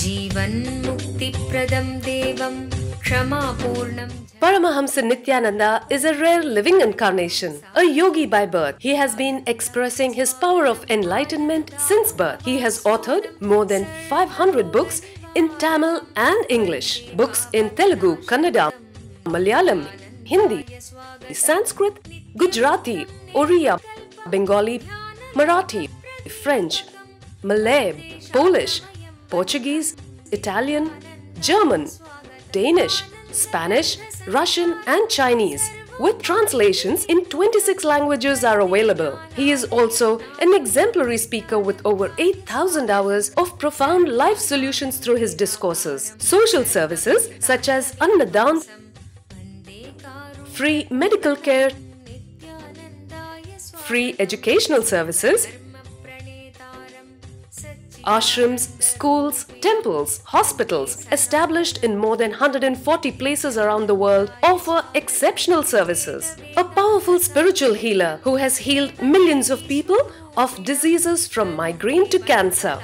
जीवन्मुक्तिप्रदं देवं क्षमापूर्णं Paramahamsa Nithyananda is a rare living incarnation, a yogi by birth. He has been expressing his power of enlightenment since birth. He has authored more than 500 books in Tamil and English, books in Telugu, Kannada, Malayalam, Hindi, Sanskrit, Gujarati, Oriya, Bengali, Marathi, French, Malay, Polish, Portuguese, Italian, German, Danish, Spanish, Russian and Chinese, with translations in 26 languages are available. He is also an exemplary speaker with over 8,000 hours of profound life solutions through his discourses. Social services such as Annadan, free medical care, free educational services, ashrams, schools, temples, hospitals established in more than 140 places around the world offer exceptional services. A powerful spiritual healer who has healed millions of people of diseases from migraine to cancer.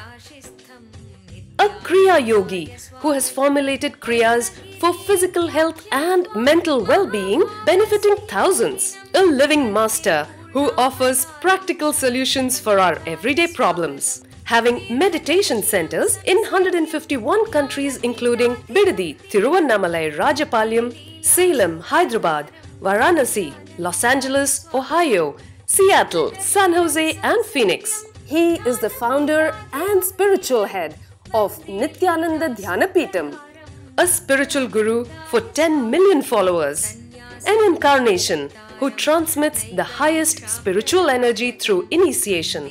A Kriya Yogi who has formulated Kriyas for physical health and mental well-being benefiting thousands. A living master who offers practical solutions for our everyday problems. Having meditation centers in 151 countries including Bidadi, Tiruvannamalai, Rajapalyam, Salem, Hyderabad, Varanasi, Los Angeles, Ohio, Seattle, San Jose and Phoenix. He is the founder and spiritual head of Nithyananda Dhyanapitham, a spiritual guru for 10 million followers, an incarnation who transmits the highest spiritual energy through initiation.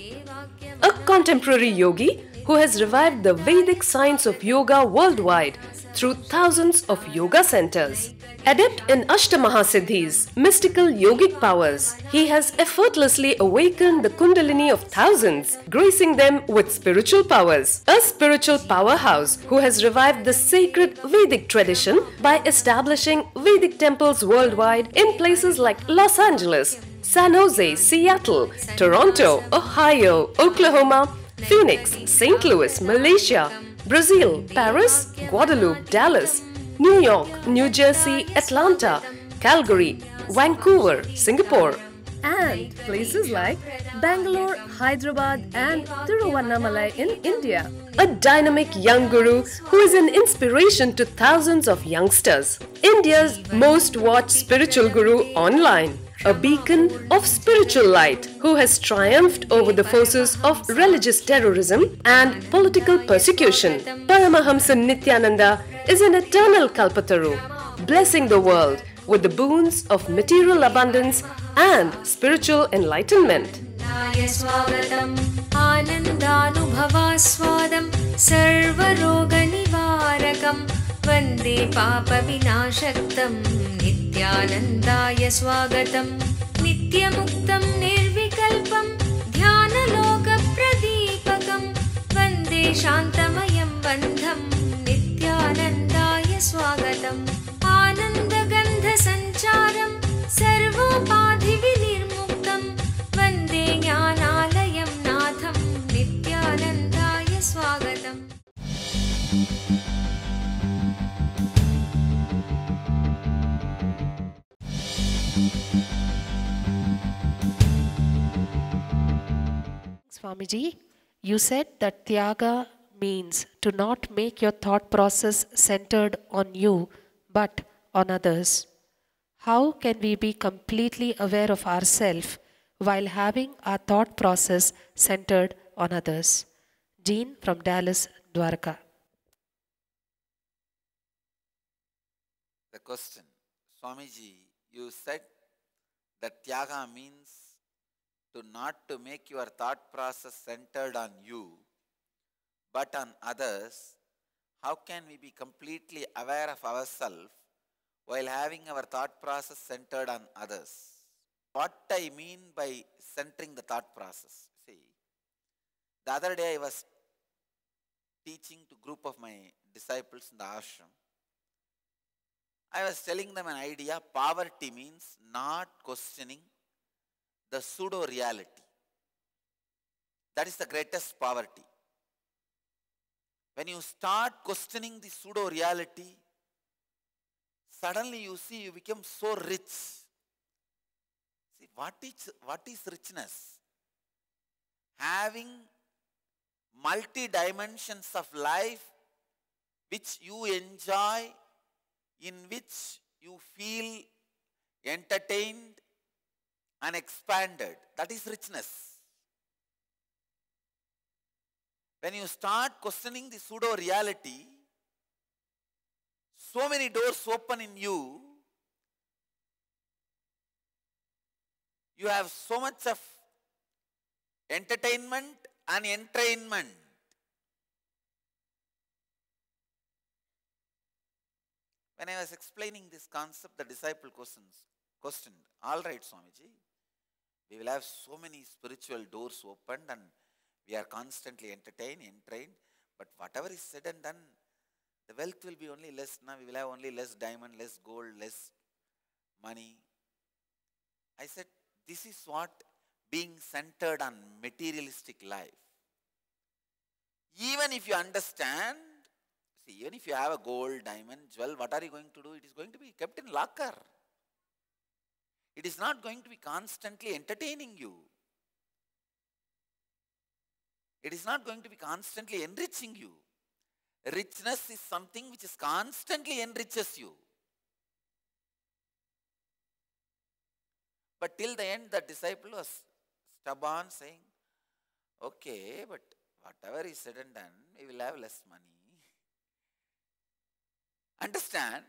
A contemporary yogi who has revived the Vedic science of yoga worldwide through thousands of yoga centers. Adept in Ashtamahasiddhis, mystical yogic powers, he has effortlessly awakened the kundalini of thousands, gracing them with spiritual powers. A spiritual powerhouse who has revived the sacred Vedic tradition by establishing Vedic temples worldwide in places like Los Angeles, San Jose, Seattle, Toronto, Ohio, Oklahoma, Phoenix, St. Louis, Malaysia, Brazil, Paris, Guadeloupe, Dallas, New York, New Jersey, Atlanta, Calgary, Vancouver, Singapore, and places like Bangalore, Hyderabad and Tiruvannamalai in India. A dynamic young guru who is an inspiration to thousands of youngsters. India's most watched spiritual guru online. A beacon of spiritual light who has triumphed over the forces of religious terrorism and political persecution. Paramahamsa Nithyananda is an eternal Kalpataru, blessing the world with the boons of material abundance and spiritual enlightenment. वन्दे पापविनाशक्तं नित्यानन्दाय स्वागतं नित्यमुक्तं निर्विकल्पं ध्यानलोकप्रदीपकं वन्दे शान्तमयं बन्धं नित्यानन्दाय स्वागतम् आनन्दगन्धसञ्चारं सर्वोपाधिविनिर्मुक्तं वन्दे ज्ञानालयं नाथं नित्यानन्दाय स्वागतम्. Swamiji, you said that Tyaga means to not make your thought process centered on you but on others. How can we be completely aware of ourselves while having our thought process centered on others? Jean from Dallas, Dwarka. The question, Swamiji, you said that Tyaga means to not to make your thought process centered on you, but on others. How can we be completely aware of ourselves while having our thought process centered on others? What I mean by centering the thought process. See, the other day I was teaching to a group of my disciples in the ashram. I was telling them an idea. Poverty means not questioning the pseudo-reality. That is the greatest poverty. When you start questioning the pseudo-reality, suddenly you see you become so rich. See, what is richness? Having multi-dimensions of life which you enjoy, in which you feel entertained and expanded. That is richness. When you start questioning the pseudo-reality, so many doors open in you. You have so much of entertainment and entrainment. When I was explaining this concept, the disciple questioned, all right, Swamiji, we will have so many spiritual doors opened and we are constantly entertained, entrained, but whatever is said and done, the wealth will be only less. Now we will have only less diamond, less gold, less money. I said, this is what being centered on materialistic life. Even if you understand, see, even if you have a gold, diamond, jewel, what are you going to do? It is going to be kept in locker. It is not going to be constantly entertaining you. It is not going to be constantly enriching you. Richness is something which is constantly enriches you. But till the end, the disciple was stubborn, saying, okay, but whatever is said and done, we will have less money. Understand?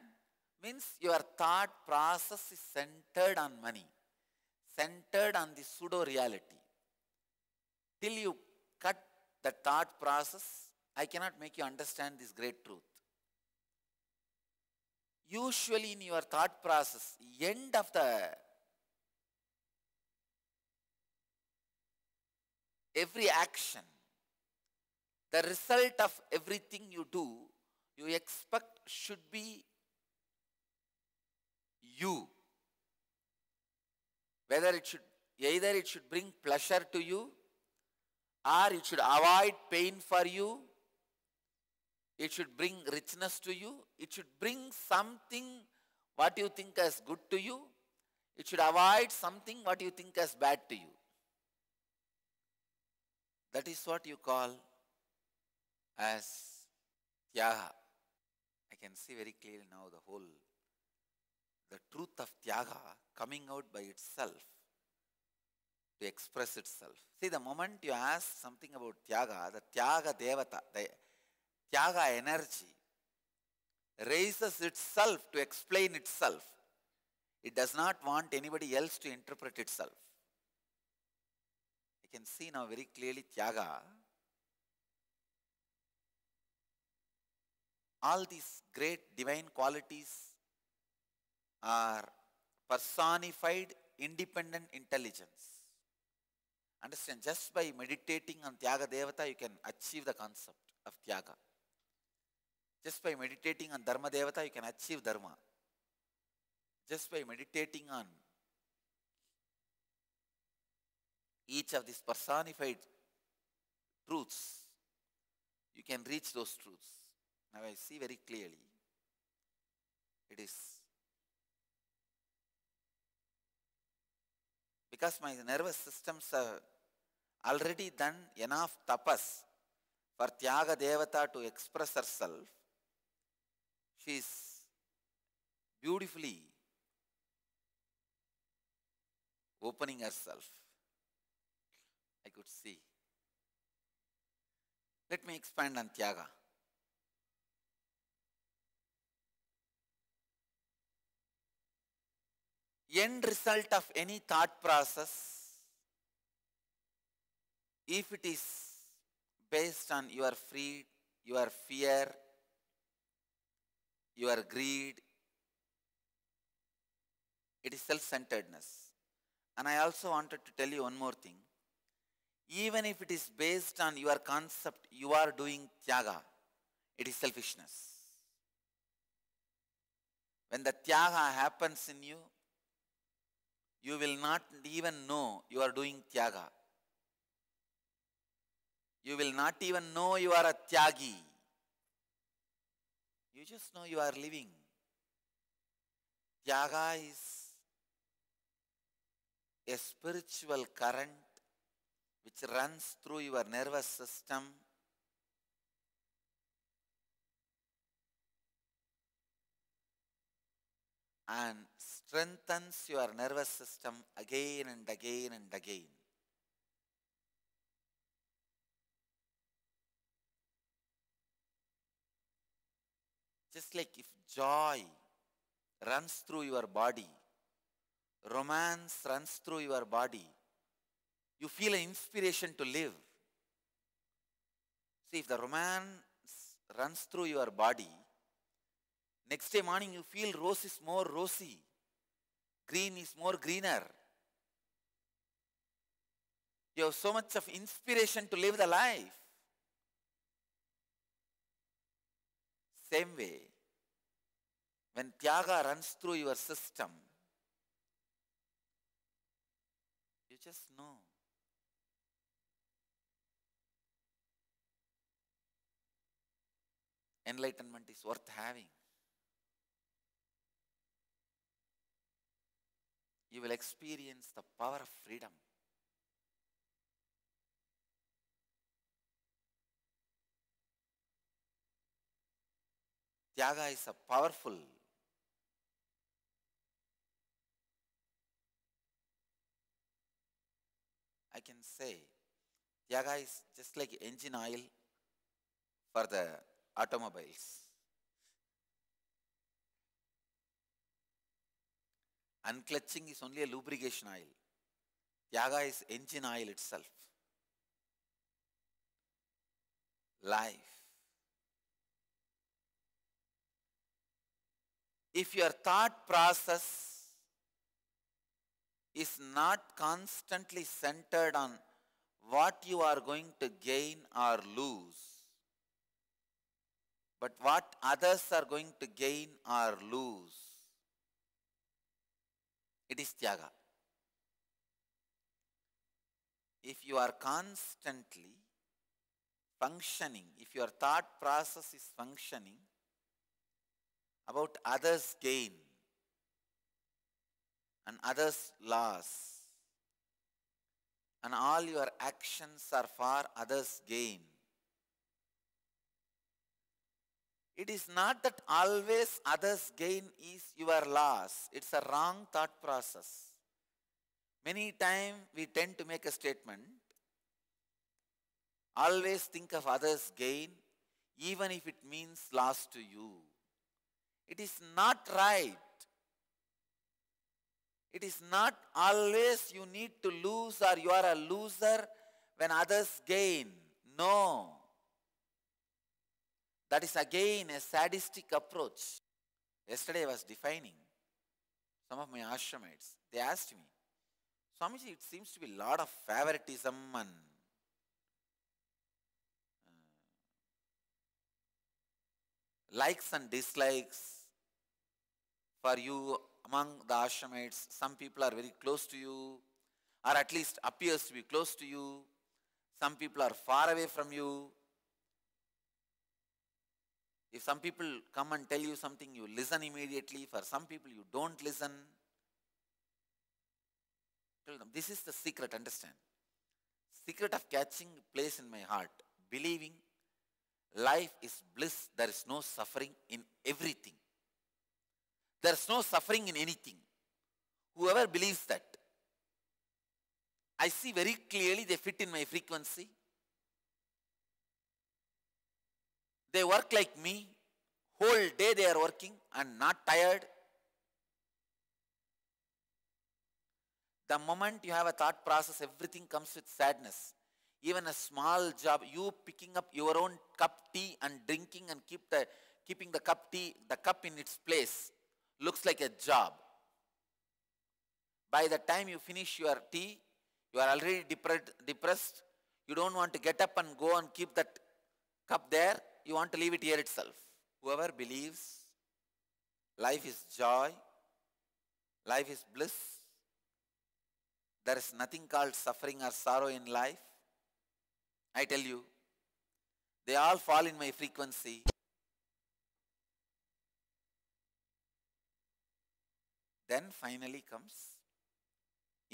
Means your thought process is centered on money, centered on the pseudo-reality. Till you cut the thought process, I cannot make you understand this great truth. Usually in your thought process, end of every action, the result of everything you do, you expect should be you. Whether either it should bring pleasure to you, or it should avoid pain for you, it should bring richness to you, it should bring something what you think as good to you, it should avoid something what you think as bad to you. That is what you call as tyaga. I can see very clearly now the truth of tyaga coming out by itself to express itself. See, the moment you ask something about tyaga, the tyaga devata, the tyaga energy raises itself to explain itself. It does not want anybody else to interpret itself. I can see now very clearly tyaga. All these great divine qualities are personified independent intelligence. Understand, just by meditating on Tyaga Devata, you can achieve the concept of Tyaga. Just by meditating on Dharma Devata, you can achieve Dharma. Just by meditating on each of these personified truths, you can reach those truths. Now I see very clearly, it is because my nervous systems have already done enough tapas for Tyaga Devata to express herself. She is beautifully opening herself. I could see. Let me expand on Tyaga. End result of any thought process, if it is based on your fear, your greed, it is self-centeredness. And I also wanted to tell you one more thing. Even if it is based on your concept, you are doing tyaga, it is selfishness. When the tyaga happens in you, you will not even know you are doing tyaga. You will not even know you are a tyagi. You just know you are living. Tyaga is a spiritual current which runs through your nervous system and strengthens your nervous system again and again and again. Just like if joy runs through your body, romance runs through your body, you feel an inspiration to live. See, if the romance runs through your body, next day morning you feel rose is more rosy, green is more greener. You have so much of inspiration to live the life. Same way, when Tyaga runs through your system, you just know. Enlightenment is worth having. You will experience the power of freedom. Tyaga is a powerful I can say, Tyaga is just like engine oil for the automobiles. Unclutching is only a lubrication oil. Tyaga is engine oil itself. Life. If your thought process is not constantly centered on what you are going to gain or lose, but what others are going to gain or lose, it is Tyaga. If you are constantly functioning, if your thought process is functioning about others' gain and others' loss, and all your actions are for others' gain, it is not that always others' gain is your loss. It's a wrong thought process. Many times we tend to make a statement, always think of others' gain, even if it means loss to you. It is not right. It is not always you need to lose or you are a loser when others gain. No. That is again a sadistic approach. Yesterday I was defining some of my ashramites. They asked me, Swamiji, it seems to be a lot of favoritism and likes and dislikes for you among the ashramites. Some people are very close to you, or at least appears to be close to you. Some people are far away from you. If some people come and tell you something, you listen immediately. For some people, you don't listen. Tell them, this is the secret, understand. Secret of catching place in my heart. Believing life is bliss. There is no suffering in everything. There is no suffering in anything. Whoever believes that, I see very clearly they fit in my frequency. They work like me. Whole day they are working and not tired. The moment you have a thought process, everything comes with sadness. Even a small job, you picking up your own cup tea and drinking and keeping the cup in its place, looks like a job. By the time you finish your tea, you are already depressed. You don't want to get up and go and keep that cup there. You want to leave it here itself. Whoever believes life is joy, life is bliss, there is nothing called suffering or sorrow in life, I tell you, they all fall in my frequency. then finally comes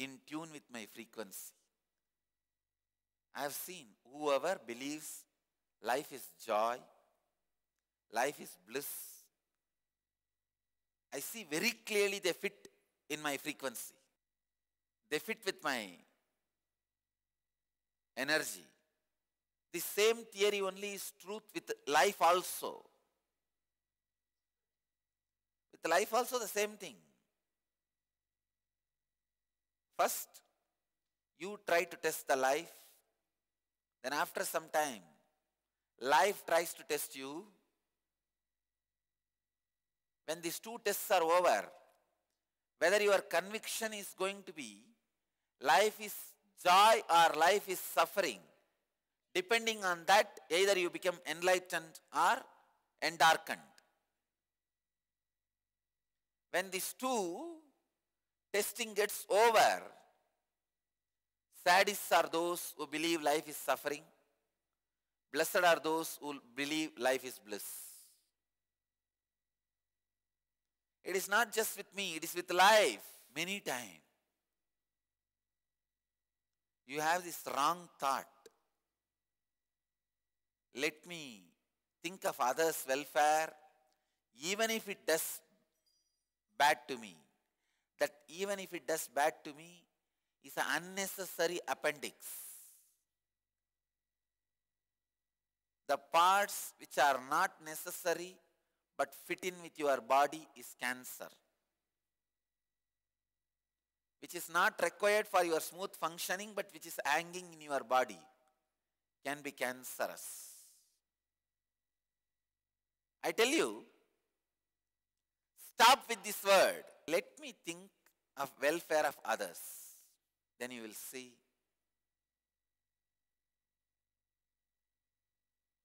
in tune with my frequency. I have seen whoever believes life is joy, life is bliss, I see very clearly they fit in my frequency. They fit with my energy. The same theory only is truth with life also. With life also the same thing. First, you try to test the life. Then after some time, life tries to test you. When these two tests are over, whether your conviction is going to be life is joy or life is suffering, depending on that, either you become enlightened or endarkened. When these two testing gets over, sadists are those who believe life is suffering. Blessed are those who believe life is bliss. It is not just with me, it is with life many times. You have this wrong thought. Let me think of others' welfare, even if it does bad to me. That even if it does bad to me is an unnecessary appendix. The parts which are not necessary but fit in with your body is cancer, which is not required for your smooth functioning but which is hanging in your body, can be cancerous. I tell you, stop with this word. Let me think of welfare of others. Then you will see.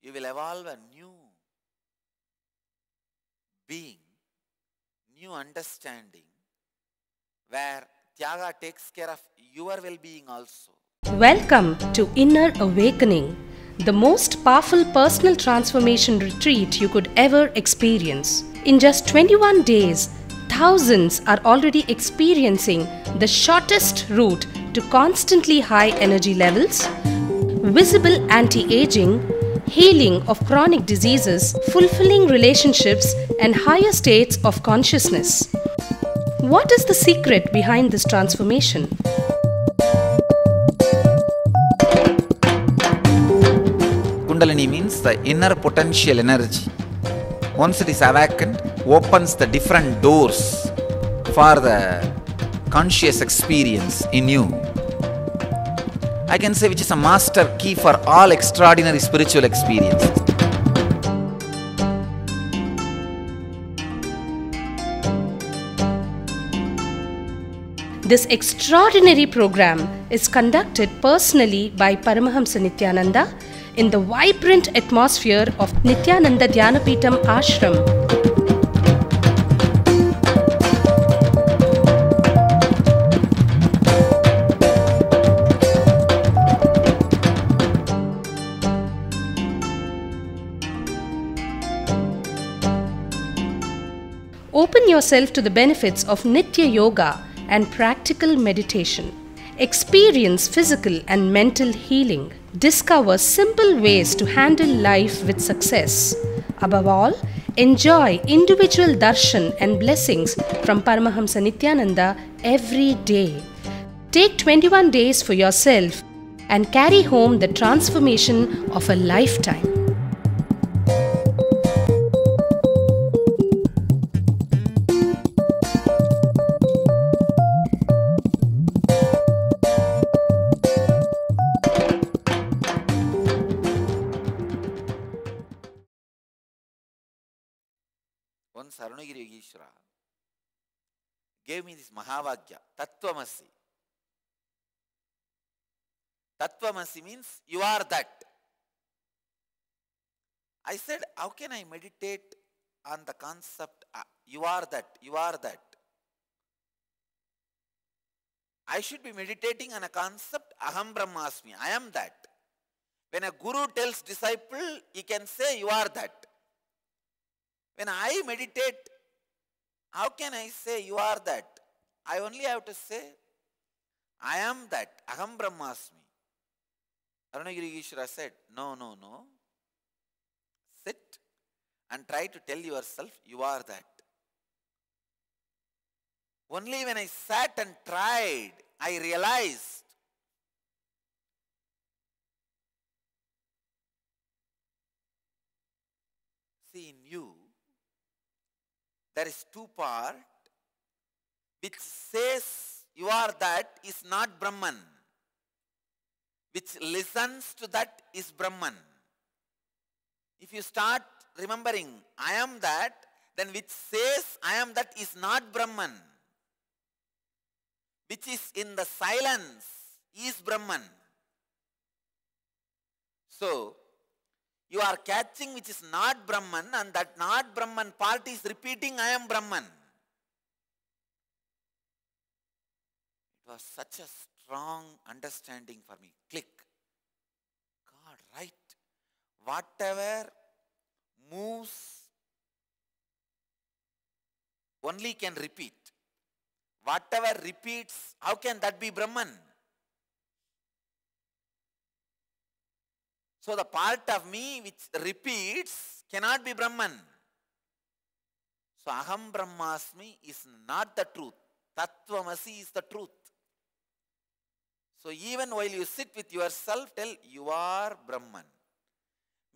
You will evolve a new being, new understanding, where Tyaga takes care of your well-being also. Welcome to Inner Awakening, the most powerful personal transformation retreat you could ever experience. In just 21 days, thousands are already experiencing the shortest route to constantly high energy levels, visible anti-aging, healing of chronic diseases, fulfilling relationships, and higher states of consciousness. What is the secret behind this transformation? Kundalini means the inner potential energy. Once it is awakened, opens the different doors for the conscious experience in you. I can say which is a master key for all extraordinary spiritual experiences. This extraordinary program is conducted personally by Paramahamsa Nithyananda in the vibrant atmosphere of Nithyananda Dhyanapitham Ashram. Open yourself to the benefits of Nitya Yoga and practical meditation. Experience physical and mental healing. Discover simple ways to handle life with success. Above all, enjoy individual darshan and blessings from Paramahamsa Nithyananda every day. Take 21 days for yourself and carry home the transformation of a lifetime. Once Arunagiri Yogeshwara gave me this Mahavagya, Tattvamasi. Tattvamasi means you are that. I said, how can I meditate on the concept, you are that, you are that? I should be meditating on a concept, Aham Brahmasmi, I am that. When a guru tells disciple, he can say, you are that. When I meditate, how can I say you are that? I only have to say, I am that, Aham Brahmasmi. Arunagiri Ishvara said, no, no, no. Sit and try to tell yourself, you are that. Only when I sat and tried, I realized see, in you, there is two parts which says you are that is not Brahman. Which listens to that is Brahman. If you start remembering, I am that, then which says I am that is not Brahman. Which is in the silence is Brahman. So, you are catching which is not Brahman, and that not Brahman part is repeating I am Brahman. It was such a strong understanding for me. Click. God, right. Whatever moves only can repeat. Whatever repeats, how can that be Brahman? So the part of me which repeats cannot be Brahman. So Aham Brahmasmi is not the truth. Tattvamasi is the truth. So even while you sit with yourself, tell you are Brahman.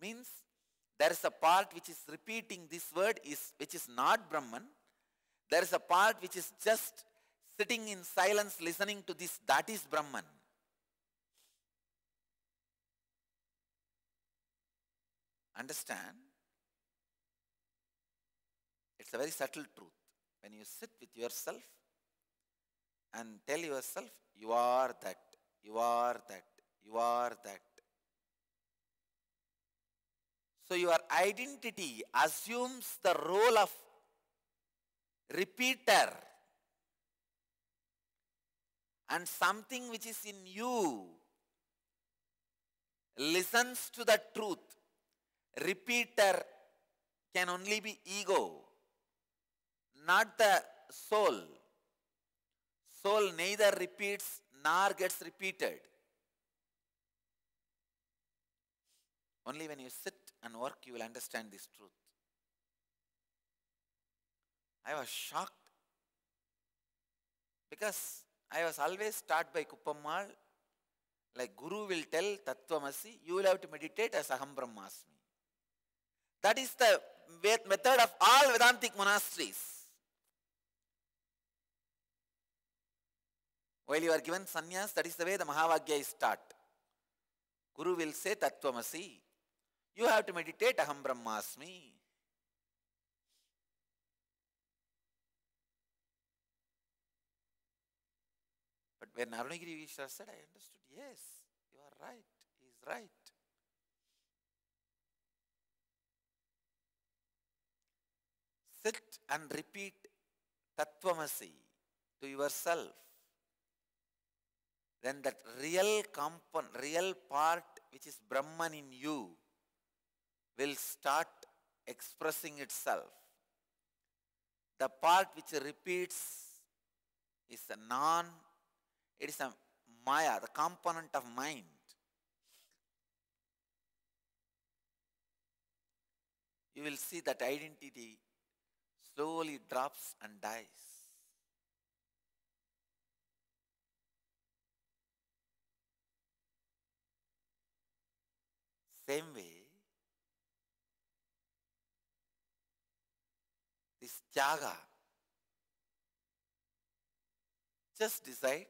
Means there is a part which is repeating this word which is not Brahman. There is a part which is just sitting in silence listening to this, that is Brahman. Understand? It's a very subtle truth. When you sit with yourself and tell yourself, you are that, you are that, you are that. So your identity assumes the role of repeater. And something which is in you listens to the truth. Repeater can only be ego, not the soul. Soul neither repeats nor gets repeated. Only when you sit and work you will understand this truth. I was shocked because I was always taught by Kuppammal, like Guru will tell Tattvamasi, you will have to meditate as Aham Brahmasmi. That is the method of all Vedantic monasteries. While you are given sannyas, that is the way the Mahavagya is taught. Guru will say Tattvamasi. You have to meditate Aham Brahmasmi. But when Arunagiri Ishvara said, I understood, yes, you are right, he is right. Sit and repeat Tattvamasi to yourself. Then that real part which is Brahman in you will start expressing itself. The part which repeats is it is a maya, the component of mind. You will see that identity slowly drops and dies. Same way, this tyaga, just decide,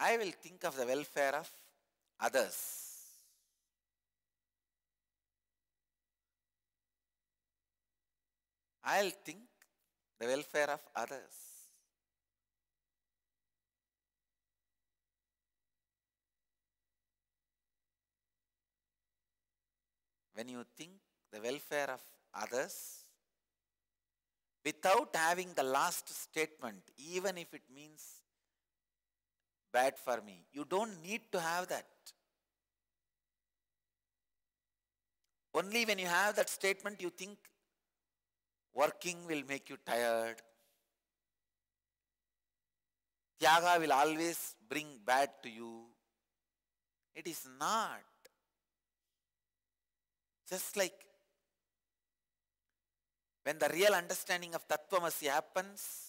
I will think of the welfare of others. I'll think the welfare of others. When you think the welfare of others, without having the last statement, even if it means bad for me, you don't need to have that. Only when you have that statement, you think working will make you tired. Tyaga will always bring bad to you. It is not. Just like when the real understanding of Tattvamasi happens,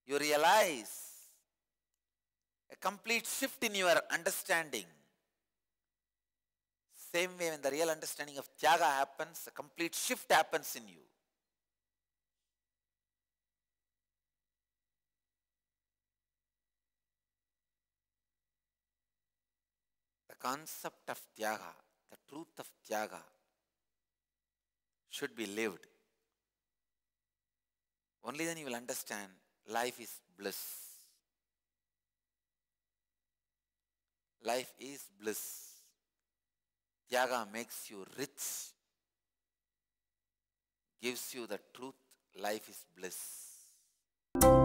you realize a complete shift in your understanding. Same way, when the real understanding of Tyaga happens, a complete shift happens in you. The concept of Tyaga, the truth of Tyaga, should be lived. Only then you will understand life is bliss. Life is bliss. Tyaga makes you rich, gives you the truth, life is bliss.